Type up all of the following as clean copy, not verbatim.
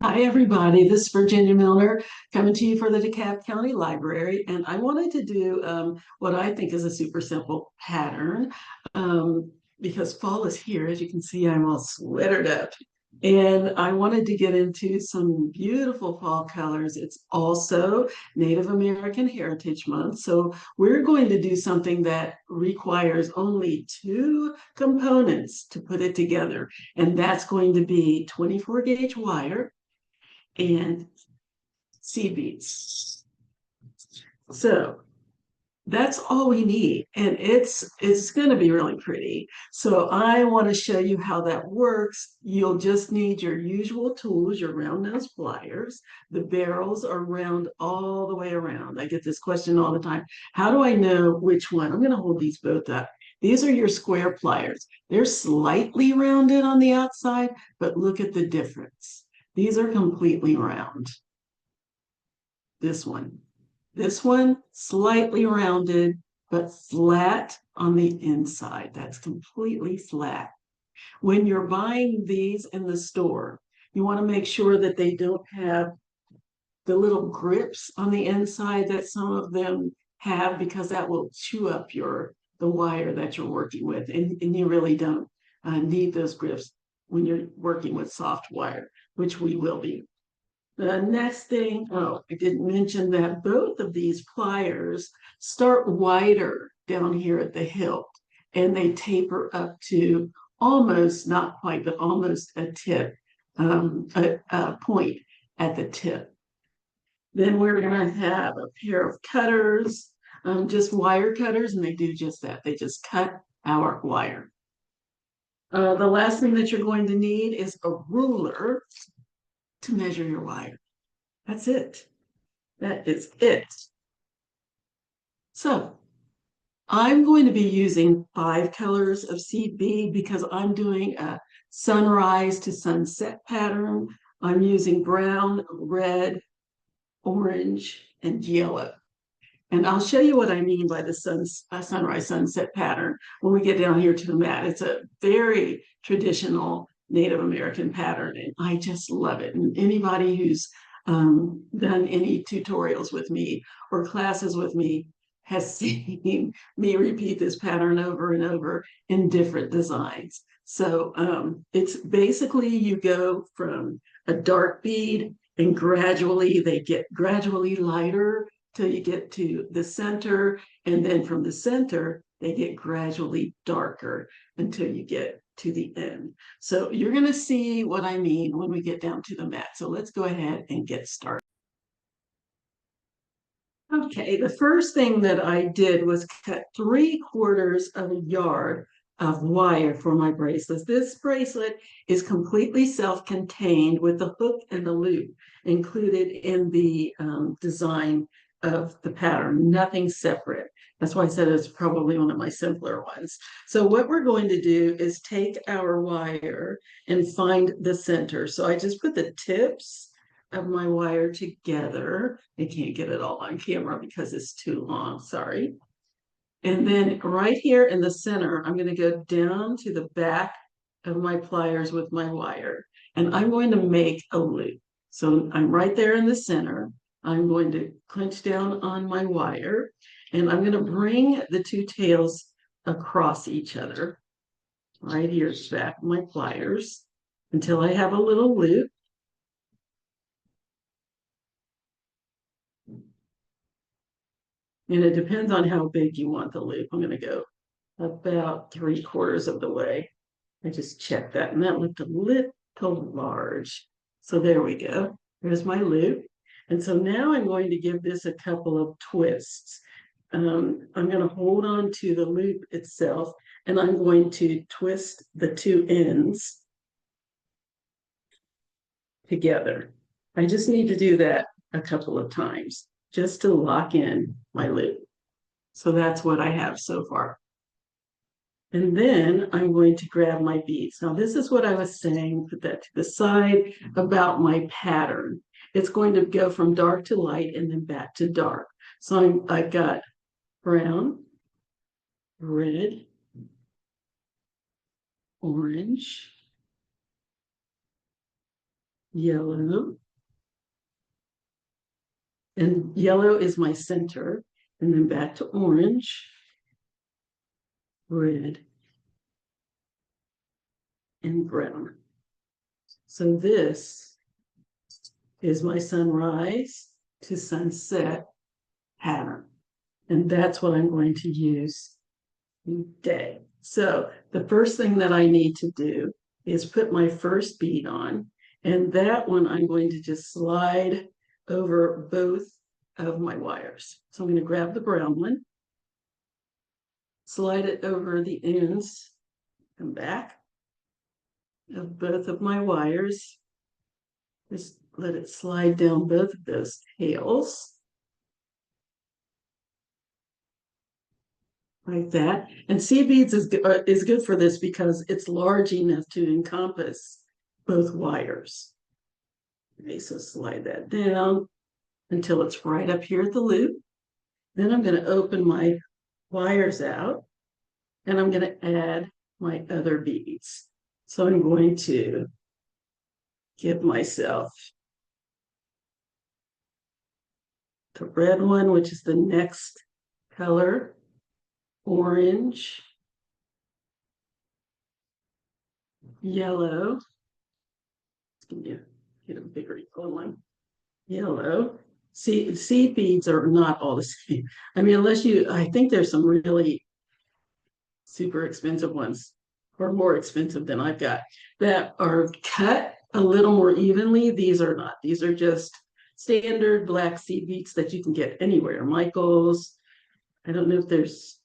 Hi, everybody. This is Virginia Milner coming to you for the DeKalb County Library. And I wanted to do what I think is a super simple pattern because fall is here. As you can see, I'm all sweatered up. And I wanted to get into some beautiful fall colors. It's also Native American Heritage Month. So we're going to do something that requires only two components to put it together. And that's going to be 24 gauge wire and seed beads. So that's all we need, and it's going to be really pretty. So I want to show you how that works. You'll just need your usual tools, your round nose pliers. The barrels are round all the way around. I get this question all the time. How do I know which one? I'm going to hold these both up. These are your square pliers. They're slightly rounded on the outside, but look at the difference. These are completely round. This one slightly rounded, but flat on the inside. That's completely flat. When you're buying these in the store, you want to make sure that they don't have the little grips on the inside that some of them have, because that will chew up the wire that you're working with. And you really don't need those grips when you're working with soft wire, which we will be. The next thing, oh, I didn't mention that both of these pliers start wider down here at the hilt, and they taper up to almost, not quite, but almost a tip, a point at the tip. Then we're going to have a pair of cutters, just wire cutters, and they do just that. They just cut our wire. The last thing that you're going to need is a ruler to measure your wire. That's it. That is it. So I'm going to be using 5 colors of seed bead because I'm doing a sunrise to sunset pattern. I'm using brown, red, orange, and yellow. And I'll show you what I mean by the sunrise sunset pattern when we get down here to the mat. It's a very traditional Native American pattern, and I just love it. And anybody who's done any tutorials with me or classes with me has seen me repeat this pattern over and over in different designs. So it's basically you go from a dark bead and gradually they get gradually lighter till you get to the center, and then from the center they get gradually darker until you get to the end. So you're going to see what I mean when we get down to the mat. So let's go ahead and get started. Okay, the first thing that I did was cut 3/4 of a yard of wire for my bracelets. This bracelet is completely self-contained with the hook and the loop included in the design of the pattern, nothing separate. That's why I said it's probably one of my simpler ones. So what we're going to do is take our wire and find the center. So I just put the tips of my wire together. I can't get it all on camera because it's too long, sorry. And then right here in the center, I'm going to go down to the back of my pliers with my wire, and I'm going to make a loop. So I'm right there in the center. I'm going to clench down on my wire, and I'm going to bring the two tails across each other. Right here's the back of my pliers until I have a little loop. And it depends on how big you want the loop. I'm going to go about 3/4 of the way. I just checked that, and that looked a little large. So there we go. There's my loop. And so now I'm going to give this a couple of twists. I'm going to hold on to the loop itself, and I'm going to twist the two ends together. I just need to do that a couple of times just to lock in my loop. So that's what I have so far. And then I'm going to grab my beads. Now, this is what I was saying, put that to the side, about my pattern. It's going to go from dark to light and then back to dark. So I've got brown, red, orange, yellow, and yellow is my center, and then back to orange, red, and brown. So this is my sunrise to sunset pattern. And that's what I'm going to use today. So the first thing that I need to do is put my first bead on, and that one I'm going to just slide over both of my wires. So I'm going to grab the brown one, slide it over the ends and back of both of my wires. Just let it slide down both of those tails. Like that. And seed beads is good for this because it's large enough to encompass both wires. Okay, so slide that down until it's right up here at the loop. Then I'm going to open my wires out and I'm going to add my other beads. So I'm going to give myself the red one, which is the next color, orange, yellow. Get a bigger one. Yellow. Seed beads are not all the same. I mean, I think there's some really super expensive ones, or more expensive than I've got, that are cut a little more evenly. These are not. These are just standard black seed beads that you can get anywhere. Michael's. I don't know if there's,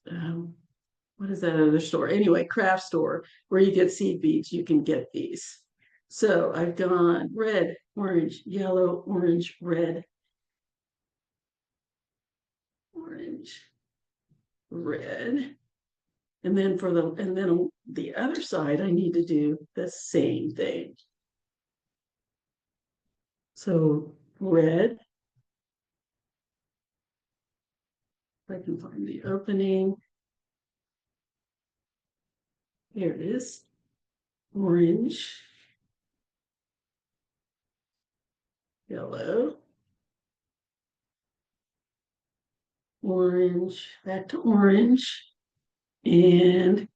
what is that other store? Anyway, craft store where you get seed beads, you can get these. So I've gone red, orange, yellow, orange, red, orange, red. And then on the other side, I need to do the same thing. So red, if I can find the opening. Here it is. Orange, yellow, orange, back to orange, and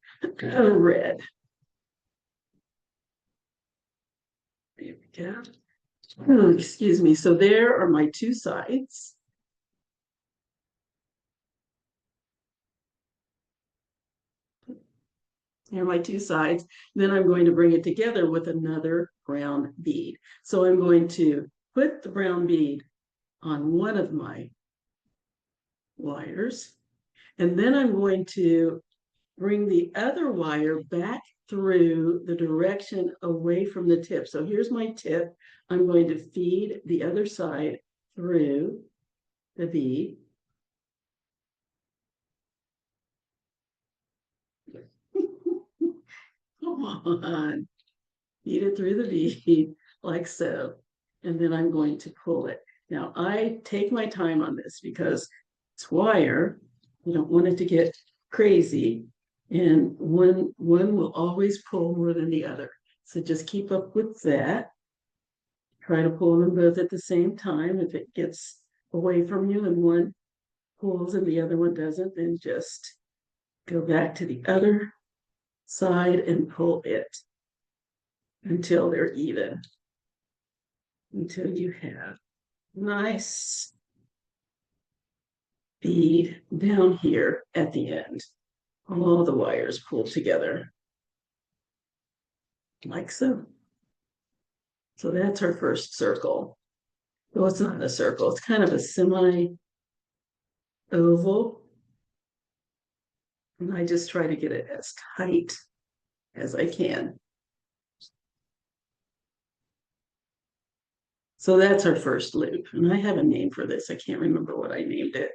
red. There we go. Oh, excuse me. So there are my two sides. Here are my two sides. Then I'm going to bring it together with another brown bead. So I'm going to put the brown bead on one of my wires, and then I'm going to bring the other wire back through the direction away from the tip. So here's my tip. I'm going to feed the other side through the bead. Come on, feed it through the bead like so. And then I'm going to pull it. Now I take my time on this because it's wire. You don't want it to get crazy. And one will always pull more than the other. So just keep up with that. Try to pull them both at the same time. If it gets away from you and one pulls and the other one doesn't, then just go back to the other side and pull it until they're even, until you have nice bead down here at the end. All the wires pulled together like so. So that's our first circle. Well, it's not a circle, it's kind of a semi-oval. And I just try to get it as tight as I can. So that's our first loop. And I have a name for this. I can't remember what I named it.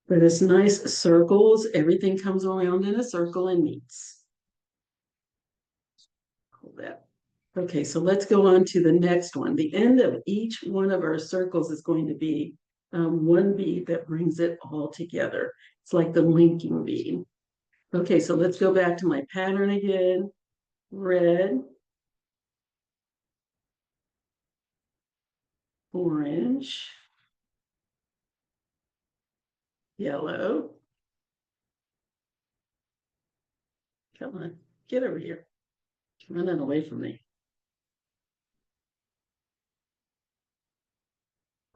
But it's nice circles. Everything comes around in a circle and meets. Hold that. Okay, so let's go on to the next one. The end of each one of our circles is going to be one bead that brings it all together. It's like the linking bead. Okay, so let's go back to my pattern again. Red, orange, yellow. Come on, get over here. Running away from me.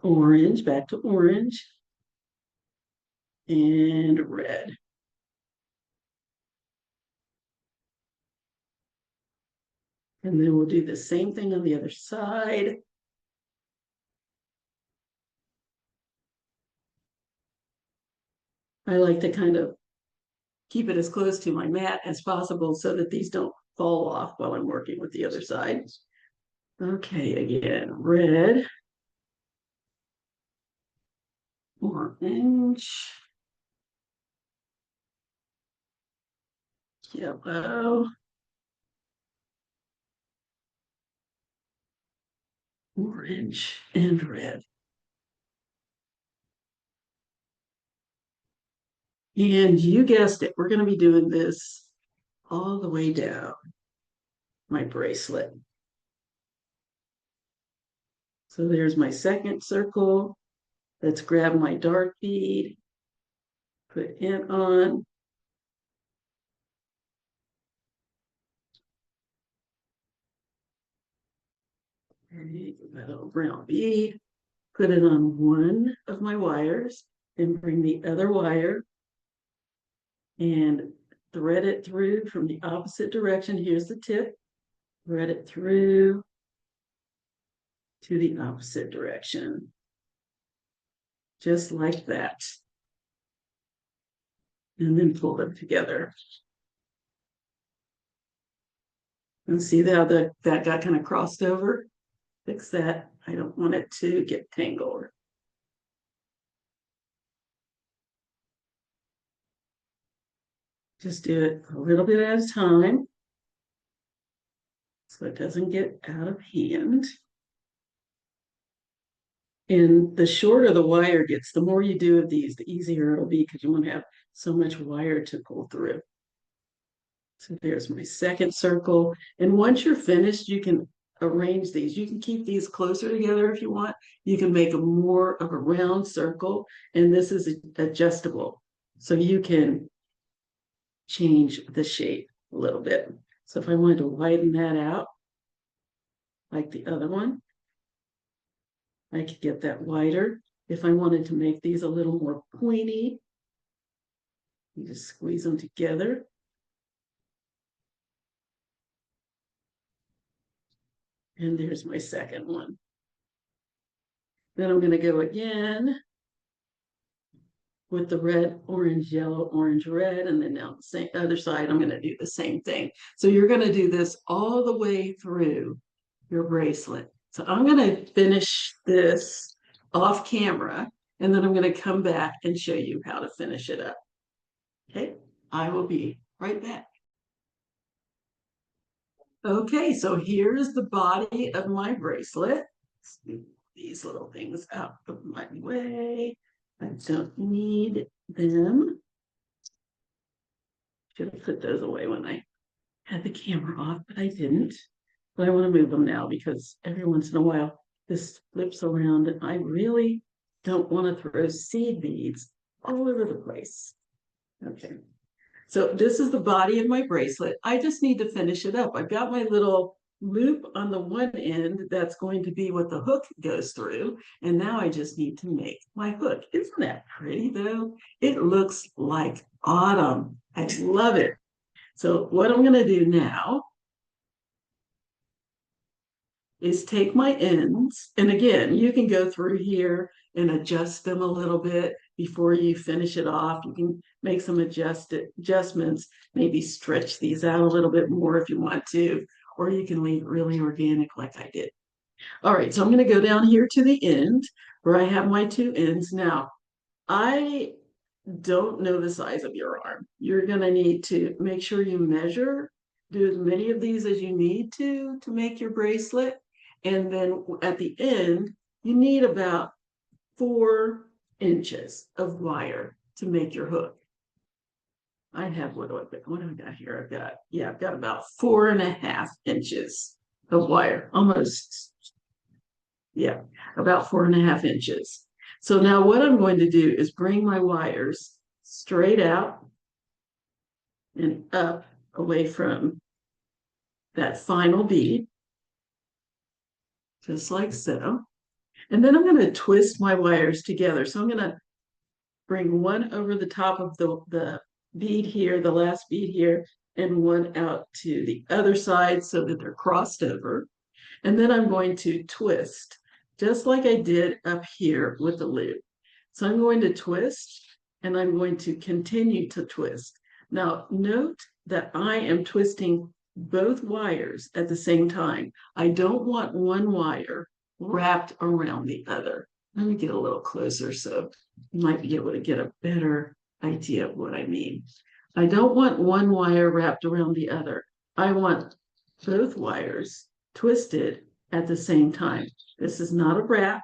Orange, back to orange, and red. And then we'll do the same thing on the other side. I like to kind of keep it as close to my mat as possible so that these don't fall off while I'm working with the other side. Okay, again, red, orange, yellow, orange, and red. And you guessed it, we're going to be doing this all the way down my bracelet. So there's my second circle. Let's grab my dark bead, put it on. My little brown bead, put it on one of my wires, and bring the other wire and thread it through from the opposite direction. Here's the tip. Thread it through to the opposite direction, just like that. And then pull them together. And see how that got kind of crossed over? Fix that. I don't want it to get tangled. Just do it a little bit at a time so it doesn't get out of hand. And the shorter the wire gets, the more you do of these, the easier it'll be because you won't have so much wire to pull through. So there's my second circle. And once you're finished, you can arrange these. You can keep these closer together if you want. You can make a more of a round circle, and this is adjustable. So you can change the shape a little bit. So if I wanted to widen that out, like the other one, I could get that wider. If I wanted to make these a little more pointy, you just squeeze them together. And there's my second one. Then I'm going to go again with the red, orange, yellow, orange, red, and then now the same other side, I'm going to do the same thing. So you're going to do this all the way through your bracelet. So I'm going to finish this off camera, and then I'm going to come back and show you how to finish it up. Okay, I will be right back. Okay, so here's the body of my bracelet. Let's move these little things out of my way. I don't need them. Should have put those away when I had the camera off, but I didn't. But I want to move them now because every once in a while this flips around and I really don't want to throw seed beads all over the place. Okay. So this is the body of my bracelet. I just need to finish it up. I've got my little loop on the one end that's going to be what the hook goes through. And now I just need to make my hook. Isn't that pretty though? It looks like autumn. I love it. So what I'm going to do now is take my ends. And again, you can go through here and adjust them a little bit before you finish it off. You can make some adjustments, maybe stretch these out a little bit more if you want to, or you can leave it really organic like I did. All right, so I'm going to go down here to the end where I have my two ends. Now, I don't know the size of your arm. You're going to need to make sure you measure, do as many of these as you need to make your bracelet. And then at the end, you need about 4 inches of wire to make your hook. I have, what do I got here? I've got about 4.5 inches of wire, almost Yeah, about 4.5 inches. So now what I'm going to do is bring my wires straight out and up away from that final bead, just like so. And then I'm going to twist my wires together. So I'm going to bring one over the top of the bead here, the last bead here, and one out to the other side so that they're crossed over. And then I'm going to twist, just like I did up here with the loop. So I'm going to twist and I'm going to continue to twist. Now note that I am twisting both wires at the same time. I don't want one wire wrapped around the other. Let me get a little closer so you might be able to get a better idea of what I mean. I don't want one wire wrapped around the other. I want both wires twisted at the same time. This is not a wrap,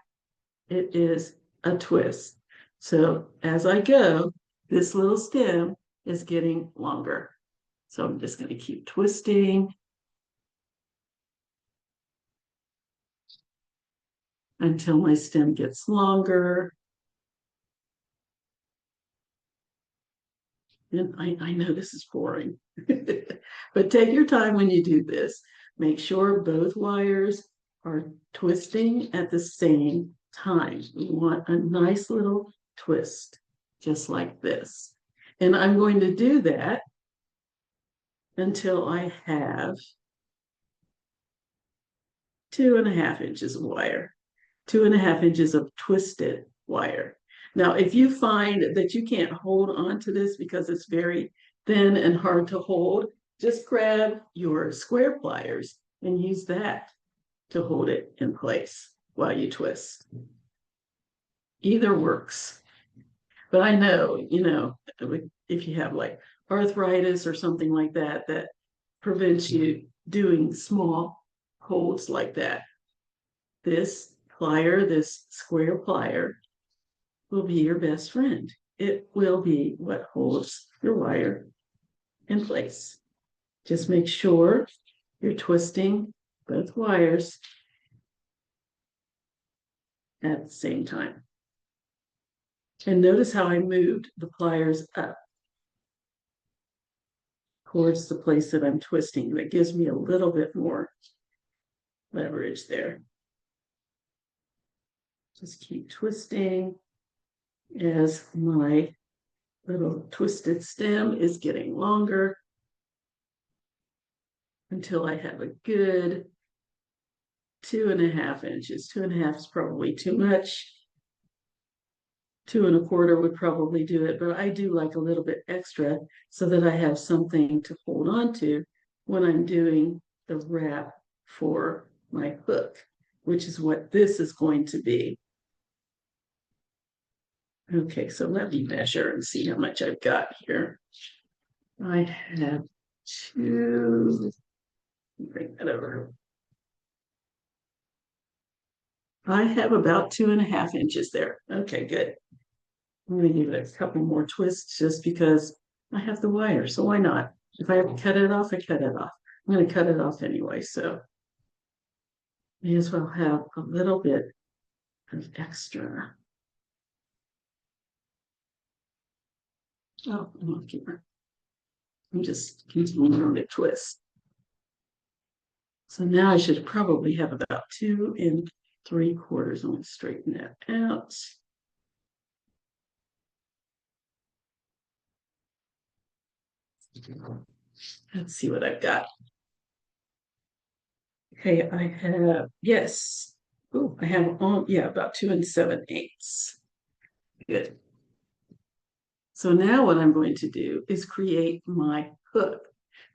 it is a twist. So as I go, this little stem is getting longer. So I'm just going to keep twisting until my stem gets longer. And I know this is boring, but take your time when you do this. Make sure both wires are twisting at the same time. We want a nice little twist, just like this. And I'm going to do that until I have 2.5 inches of wire, 2.5 inches of twisted wire. Now, if you find that you can't hold on to this because it's very thin and hard to hold, just grab your square pliers and use that to hold it in place while you twist. Either works. But I know, if you have like arthritis or something like that, that prevents you doing small holds like that. This plier, this square plier, will be your best friend. It will be what holds your wire in place. Just make sure you're twisting both wires at the same time. And notice how I moved the pliers up towards the place that I'm twisting. That gives me a little bit more leverage there. Just keep twisting as my little twisted stem is getting longer until I have a good 2.5 inches. 2.5 is probably too much. 2.25 would probably do it, but I do like a little bit extra so that I have something to hold on to when I'm doing the wrap for my hook, which is what this is going to be. Okay, so let me measure and see how much I've got here. I have two, bring that over. I have about 2.5 inches there. Okay, good. I'm going to give it a couple more twists just because I have the wire, so why not? If I have to cut it off, I cut it off. I'm going to cut it off anyway, so may as well have a little bit of extra. Oh, I'm just continuing to twist. So now I should probably have about 2 3/4. I'm going to straighten that out. Let's see what I've got. Okay, I have, yes. Oh, I have, yeah, about 2 7/8. Good. So now what I'm going to do is create my hook.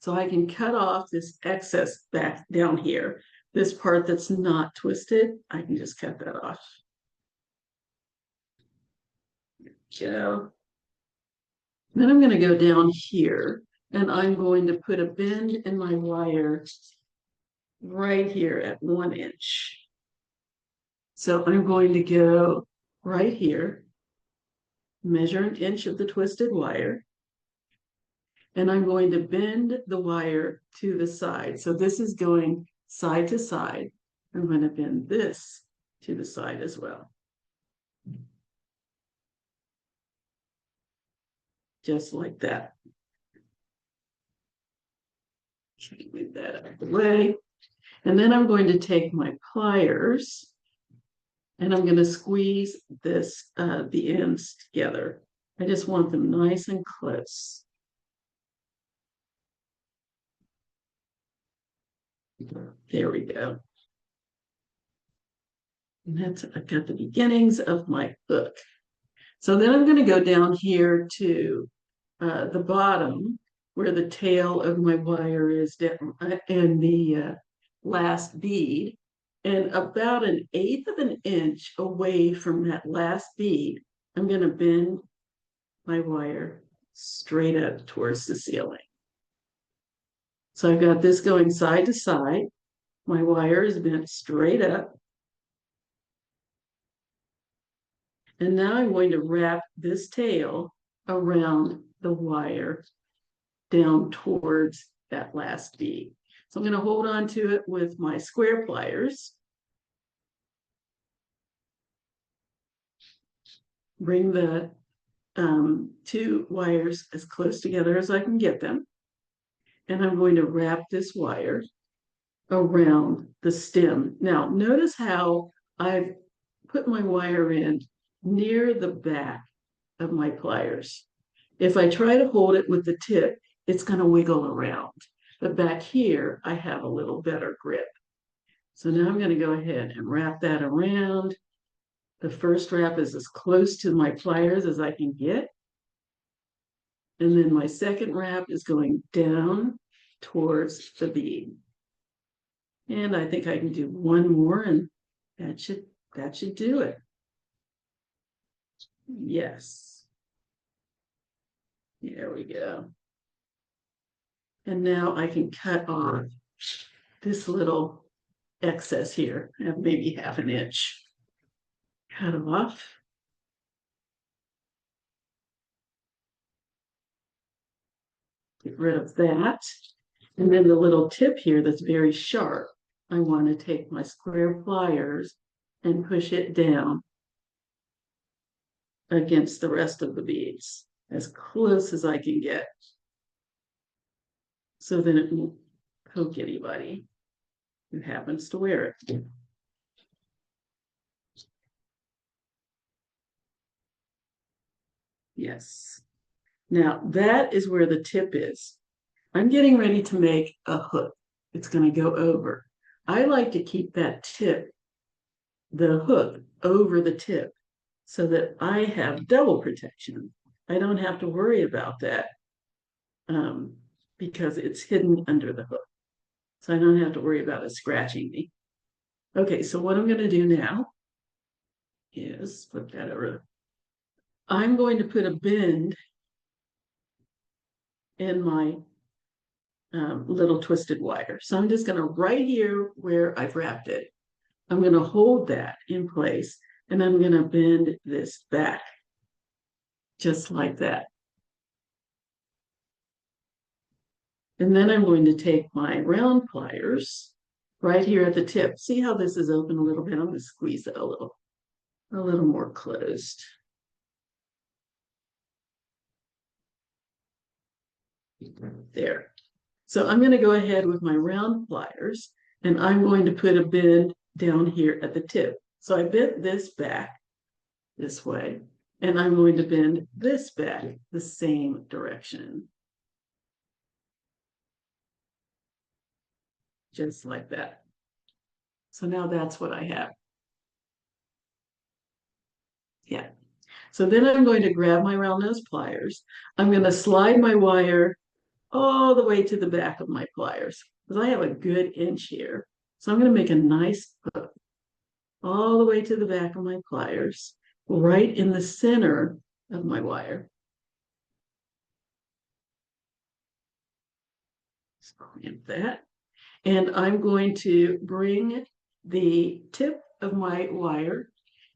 So I can cut off this excess back down here. This part that's not twisted, I can just cut that off. Go. Then I'm going to go down here and I'm going to put a bend in my wire right here at 1 inch. So I'm going to go right here, measure 1 inch of the twisted wire, and I'm going to bend the wire to the side. So this is going side to side. I'm going to bend this to the side as well. Just like that. Move that out of the way. And then I'm going to take my pliers and I'm going to squeeze this, the ends together. I just want them nice and close. There we go. And that's, I've got the beginnings of my hook. So then I'm going to go down here to the bottom where the tail of my wire is down, and the last bead. And about 1/8 of an inch away from that last bead, I'm going to bend my wire straight up towards the ceiling. So I've got this going side to side. My wire is bent straight up. And now I'm going to wrap this tail around the wire down towards that last bead. So I'm going to hold on to it with my square pliers. Bring the two wires as close together as I can get them. And I'm going to wrap this wire around the stem. Now, notice how I've put my wire in near the back of my pliers. If I try to hold it with the tip, it's going to wiggle around. But back here, I have a little better grip. So now I'm going to go ahead and wrap that around. The first wrap is as close to my pliers as I can get. And then my second wrap is going down towards the bead. And I think I can do one more, and that should do it. Yes. There we go. And now I can cut off this little excess here, maybe 1/2 inch. Cut it off. Get rid of that. And then the little tip here that's very sharp, I want to take my square pliers and push it down against the rest of the beads as close as I can get, so that it won't poke anybody who happens to wear it. Yes. Now that is where the tip is. I'm getting ready to make a hook. It's going to go over. I like to keep that tip, the hook, over the tip so that I have double protection. I don't have to worry about that because it's hidden under the hook. So I don't have to worry about it scratching me. Okay, so what I'm going to do now is flip that over. I'm going to put a bend in my little twisted wire. So I'm just going to, right here where I've wrapped it, I'm going to hold that in place, and I'm going to bend this back just like that. And then I'm going to take my round pliers right here at the tip. See how this is open a little bit? I'm going to squeeze it a little more closed. There. So I'm going to go ahead with my round pliers, and I'm going to put a bend down here at the tip. So I bent this back this way, and I'm going to bend this back the same direction. Just like that. So now that's what I have. Yeah. So then I'm going to grab my round nose pliers. I'm going to slide my wire all the way to the back of my pliers because I have a good inch here. So I'm going to make a nice hook all the way to the back of my pliers, right in the center of my wire. Just clamp that. And I'm going to bring the tip of my wire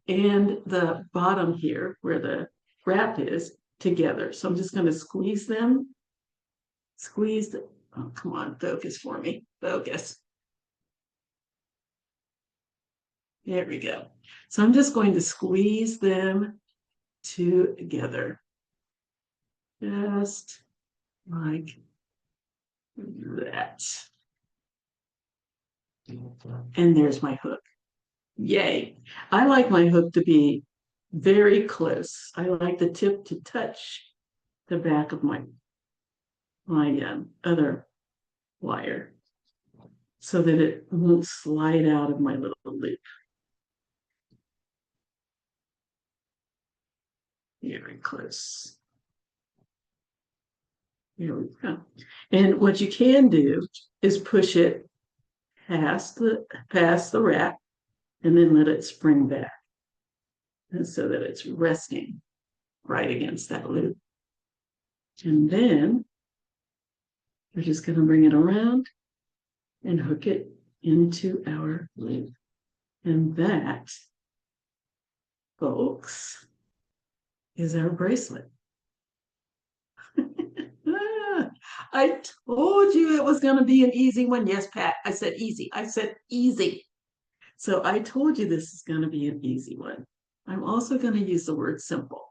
and the bottom here, where the wrap is, together. So I'm just going to squeeze them. Squeeze the, oh, come on, focus for me. Focus. There we go. So I'm just going to squeeze them together, just like that. And there's my hook. Yay. I like my hook to be very close. I like the tip to touch the back of my other wire so that it won't slide out of my little loop. Very close. Here we go. And what you can do is push it past the rack and then let it spring back, and so that it's resting right against that loop. And then we're just going to bring it around and hook it into our loop. And that, folks, is our bracelet. I told you it was going to be an easy one. Yes, Pat, I said easy. I said easy. So I told you this is going to be an easy one. I'm also going to use the word simple.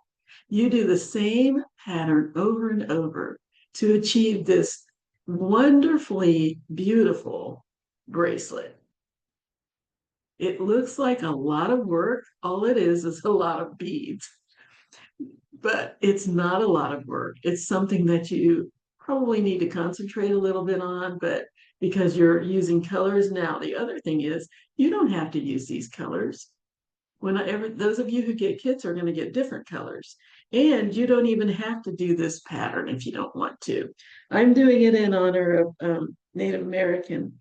You do the same pattern over and over to achieve this wonderfully beautiful bracelet. It looks like a lot of work. All it is a lot of beads, but it's not a lot of work. It's something that you probably need to concentrate a little bit on, but because you're using colors now, the other thing is you don't have to use these colors. Whenever those of you who get kits are going to get different colors, and you don't even have to do this pattern if you don't want to. I'm doing it in honor of Native American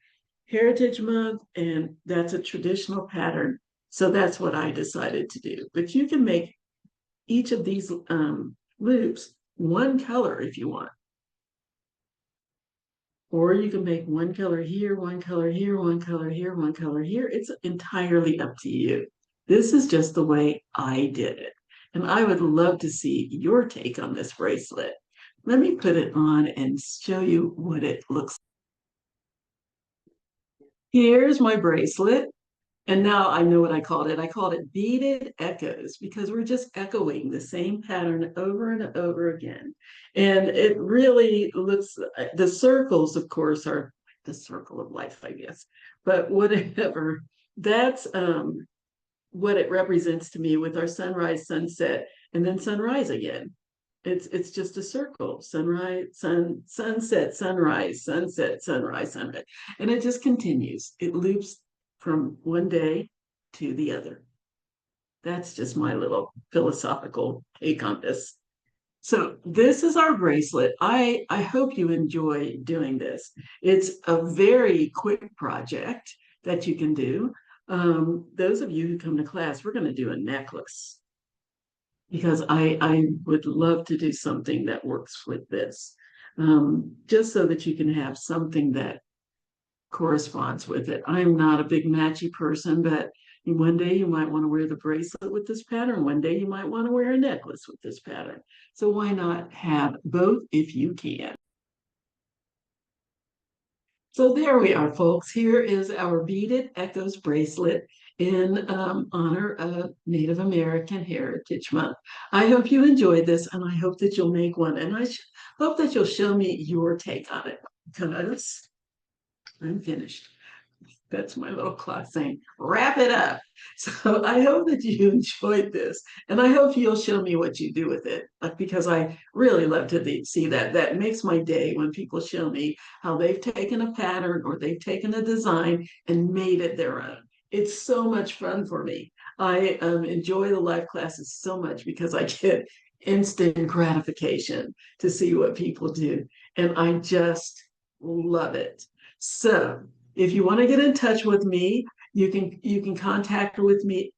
Heritage Month, and that's a traditional pattern. So that's what I decided to do. But you can make each of these loops one color if you want. Or you can make one color here, one color here, one color here, one color here. It's entirely up to you. This is just the way I did it. And I would love to see your take on this bracelet. Let me put it on and show you what it looks like. Here's my bracelet. And now I know what I called it. I called it beaded echoes because we're just echoing the same pattern over and over again. And it really looks, the circles, of course, are the circle of life, I guess. But whatever, that's what it represents to me with our sunrise, sunset, and then sunrise again. It's just a circle: sunrise, sunset, sunrise, sunset, sunrise, sunrise, and it just continues. It loops from one day to the other. That's just my little philosophical take on this. So this is our bracelet. I hope you enjoy doing this. It's a very quick project that you can do. Those of you who come to class, we're going to do a necklace because I would love to do something that works with this, just so that you can have something that corresponds with it. I'm not a big matchy person, but one day you might want to wear the bracelet with this pattern. One day you might want to wear a necklace with this pattern. So why not have both if you can? So there we are, folks. Here is our beaded echoes bracelet in honor of Native American Heritage Month. I hope you enjoyed this, and I hope that you'll make one. And I hope that you'll show me your take on it, because I'm finished. That's my little clock saying, wrap it up. So I hope that you enjoyed this. And I hope you'll show me what you do with it, because I really love to see that. That makes my day when people show me how they've taken a pattern or they've taken a design and made it their own. It's so much fun for me. I enjoy the live classes so much because I get instant gratification to see what people do. And I just love it. So if you want to get in touch with me, you can contact me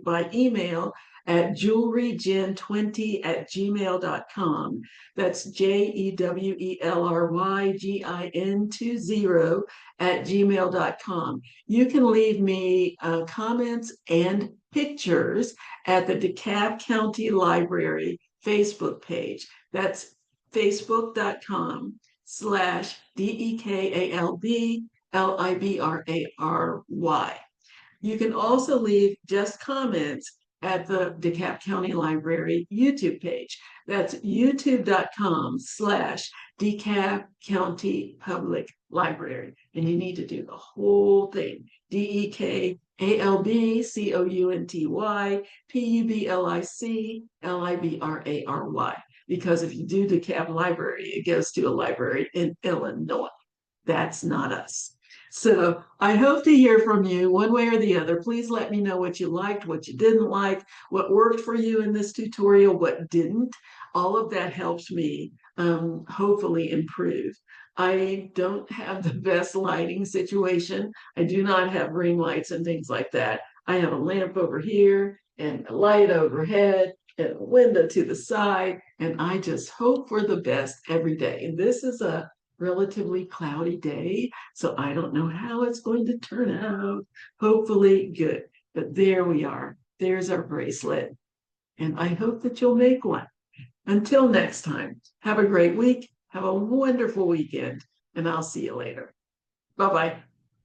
by email at jewelrygin20@gmail.com. That's JEWELRYGIN20@gmail.com. You can leave me comments and pictures at the DeKalb County Library Facebook page. That's facebook.com/DEKALB LIBRARY. You can also leave just comments at the DeKalb County Library YouTube page. That's youtube.com/DeKalb County Public Library. And you need to do the whole thing. DeKalbCountyPublic Because if you do DeKalb Library, it goes to a library in Illinois. That's not us. So I hope to hear from you one way or the other. Please let me know what you liked, what you didn't like, what worked for you in this tutorial, what didn't. All of that helps me hopefully improve. I don't have the best lighting situation. I do not have ring lights and things like that. I have a lamp over here and a light overhead and a window to the side, and I just hope for the best every day. And this is a relatively cloudy day, so I don't know how it's going to turn out. Hopefully good. But there we are. There's our bracelet. And I hope that you'll make one. Until next time, have a great week. Have a wonderful weekend. And I'll see you later. Bye-bye.